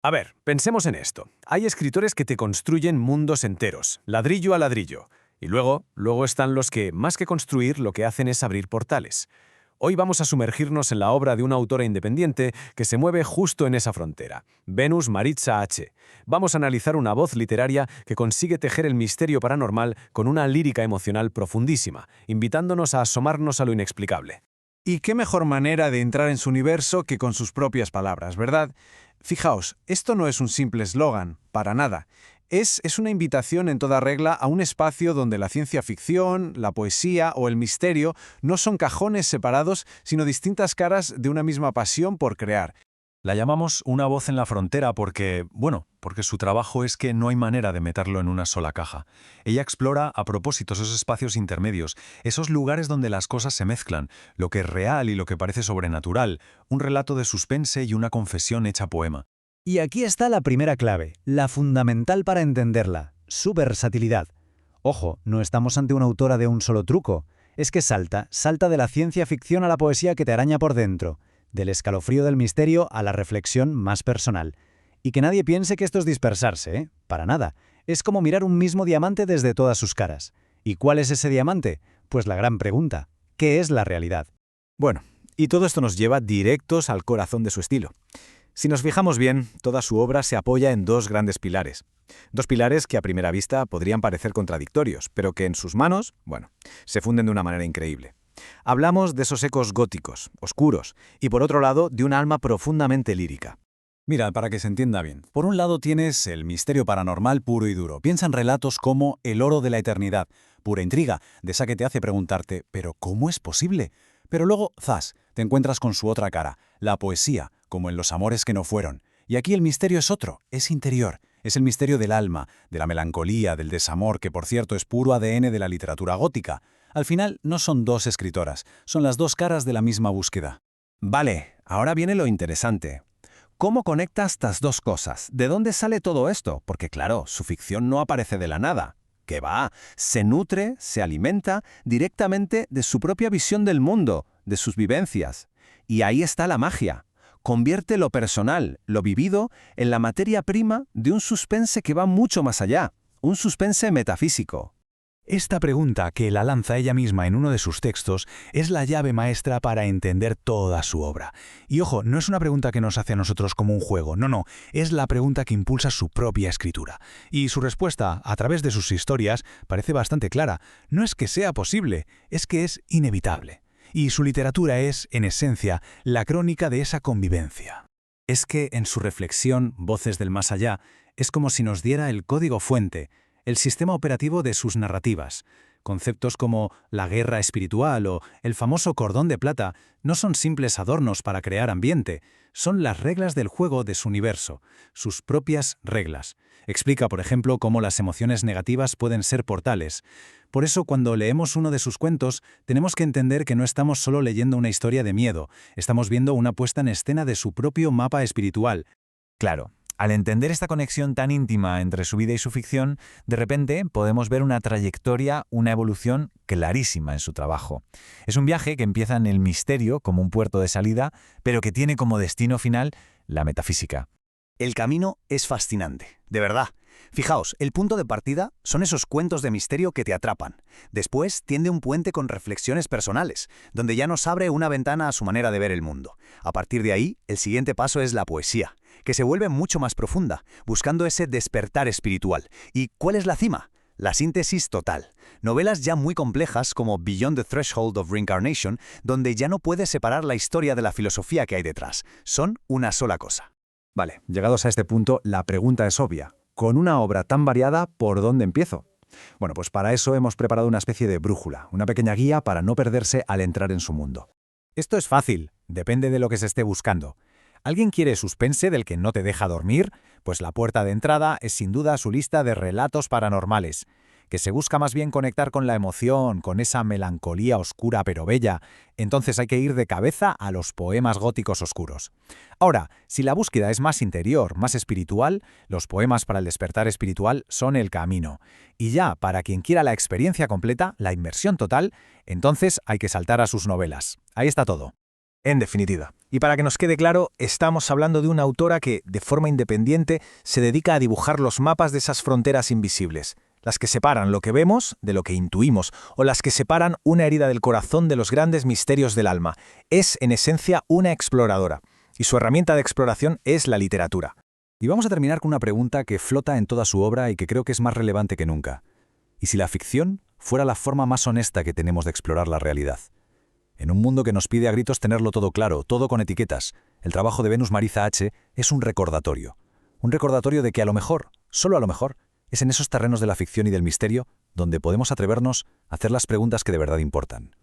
A ver, pensemos en esto. Hay escritores que te construyen mundos enteros, ladrillo a ladrillo. Y luego están los que, más que construir, lo que hacen es abrir portales. Hoy vamos a sumergirnos en la obra de una autora independiente que se mueve justo en esa frontera, Venus Maritza H. Vamos a analizar una voz literaria que consigue tejer el misterio paranormal con una lírica emocional profundísima, invitándonos a asomarnos a lo inexplicable. Y qué mejor manera de entrar en su universo que con sus propias palabras, ¿verdad? Fijaos, esto no es un simple eslogan, para nada. Es una invitación en toda regla a un espacio donde la ciencia ficción, la poesía o el misterio no son cajones separados, sino distintas caras de una misma pasión por crear. La llamamos una voz en la frontera porque su trabajo es que no hay manera de meterlo en una sola caja. Ella explora a propósito esos espacios intermedios, esos lugares donde las cosas se mezclan, lo que es real y lo que parece sobrenatural, un relato de suspense y una confesión hecha poema. Y aquí está la primera clave, la fundamental para entenderla, su versatilidad. Ojo, no estamos ante una autora de un solo truco. Es que salta de la ciencia ficción a la poesía que te araña por dentro, del escalofrío del misterio a la reflexión más personal. Y que nadie piense que esto es dispersarse, ¿eh? Para nada. Es como mirar un mismo diamante desde todas sus caras. ¿Y cuál es ese diamante? Pues la gran pregunta, ¿qué es la realidad? Bueno, y todo esto nos lleva directos al corazón de su estilo. Si nos fijamos bien, toda su obra se apoya en dos grandes pilares. Dos pilares que a primera vista podrían parecer contradictorios, pero que en sus manos, se funden de una manera increíble. Hablamos de esos ecos góticos, oscuros, y por otro lado, de un alma profundamente lírica. Mira, para que se entienda bien. Por un lado tienes el misterio paranormal puro y duro. Piensa en relatos como El oro de la eternidad, pura intriga, de esa que te hace preguntarte, ¿pero cómo es posible? Pero luego, zas, te encuentras con su otra cara, la poesía, como en Los amores que no fueron. Y aquí el misterio es otro, es interior. Es el misterio del alma, de la melancolía, del desamor, que por cierto es puro ADN de la literatura gótica. Al final no son dos escritoras, son las dos caras de la misma búsqueda. Vale, ahora viene lo interesante. ¿Cómo conecta estas dos cosas? ¿De dónde sale todo esto? Porque claro, su ficción no aparece de la nada. ¿Qué va? Se nutre, se alimenta directamente de su propia visión del mundo, de sus vivencias. Y ahí está la magia. Convierte lo personal, lo vivido, en la materia prima de un suspense que va mucho más allá, un suspense metafísico. Esta pregunta, que la lanza ella misma en uno de sus textos, es la llave maestra para entender toda su obra. Y ojo, no es una pregunta que nos hace a nosotros como un juego, no, es la pregunta que impulsa su propia escritura. Y su respuesta, a través de sus historias, parece bastante clara. No es que sea posible, es que es inevitable. Y su literatura es, en esencia, la crónica de esa convivencia. Es que en su reflexión, Voces del Más Allá, es como si nos diera el código fuente, el sistema operativo de sus narrativas. Conceptos como la guerra espiritual o el famoso cordón de plata no son simples adornos para crear ambiente, son las reglas del juego de su universo, sus propias reglas. Explica, por ejemplo, cómo las emociones negativas pueden ser portales. Por eso, cuando leemos uno de sus cuentos, tenemos que entender que no estamos solo leyendo una historia de miedo, estamos viendo una puesta en escena de su propio mapa espiritual. Claro. Al entender esta conexión tan íntima entre su vida y su ficción, de repente podemos ver una trayectoria, una evolución clarísima en su trabajo. Es un viaje que empieza en el misterio como un puerto de salida, pero que tiene como destino final la metafísica. El camino es fascinante, de verdad. Fijaos, el punto de partida son esos cuentos de misterio que te atrapan. Después tiende un puente con reflexiones personales, donde ya nos abre una ventana a su manera de ver el mundo. A partir de ahí, el siguiente paso es la poesía, que se vuelve mucho más profunda, buscando ese despertar espiritual. ¿Y cuál es la cima? La síntesis total. Novelas ya muy complejas como Beyond the Threshold of Reincarnation, donde ya no puedes separar la historia de la filosofía que hay detrás. Son una sola cosa. Vale, llegados a este punto, la pregunta es obvia. Con una obra tan variada, ¿por dónde empiezo? Bueno, pues para eso hemos preparado una especie de brújula, una pequeña guía para no perderse al entrar en su mundo. Esto es fácil, depende de lo que se esté buscando. ¿Alguien quiere suspense del que no te deja dormir? Pues la puerta de entrada es sin duda su lista de relatos paranormales, que se busca más bien conectar con la emoción, con esa melancolía oscura pero bella. Entonces hay que ir de cabeza a los poemas góticos oscuros. Ahora, si la búsqueda es más interior, más espiritual, los poemas para el despertar espiritual son el camino. Y ya, para quien quiera la experiencia completa, la inmersión total, entonces hay que saltar a sus novelas. Ahí está todo. En definitiva. Y para que nos quede claro, estamos hablando de una autora que, de forma independiente, se dedica a dibujar los mapas de esas fronteras invisibles, las que separan lo que vemos de lo que intuimos, o las que separan una herida del corazón de los grandes misterios del alma. Es, en esencia, una exploradora, y su herramienta de exploración es la literatura. Y vamos a terminar con una pregunta que flota en toda su obra y que creo que es más relevante que nunca. ¿Y si la ficción fuera la forma más honesta que tenemos de explorar la realidad? En un mundo que nos pide a gritos tenerlo todo claro, todo con etiquetas, el trabajo de Venus Mariza H. es un recordatorio. Un recordatorio de que a lo mejor, solo a lo mejor, es en esos terrenos de la ficción y del misterio donde podemos atrevernos a hacer las preguntas que de verdad importan.